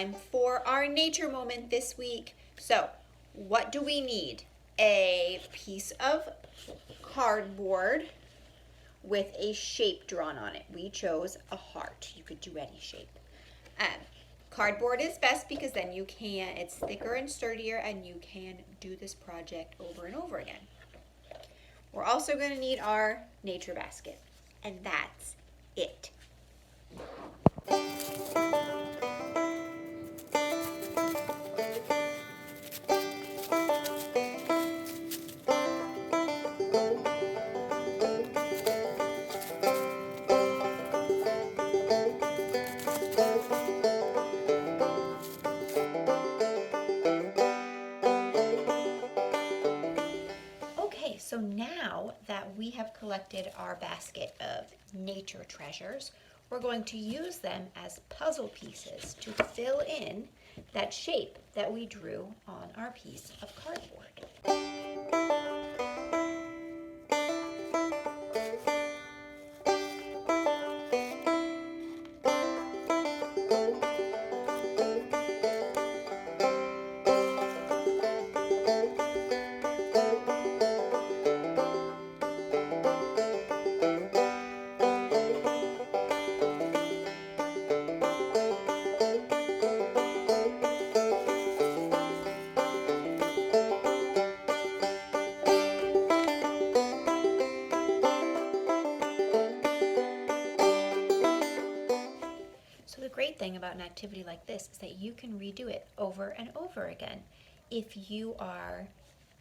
time for our nature moment this week. So, what do we need? A piece of cardboard with a shape drawn on it. We chose a heart. You could do any shape. Cardboard is best because then it's thicker and sturdier and you can do this project over and over again. We're also going to need our nature basket, and that's it. Okay, so now that we have collected our basket of nature treasures, we're going to use them as puzzle pieces to fill in that shape that we drew on our piece of cardboard. So the great thing about an activity like this is that you can redo it over and over again. If you are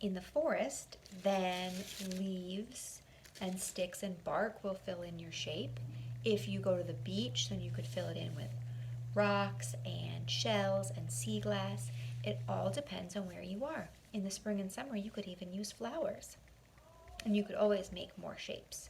in the forest, then leaves and sticks and bark will fill in your shape. If you go to the beach, then you could fill it in with rocks and shells and sea glass. It all depends on where you are. In the spring and summer, you could even use flowers. And you could always make more shapes.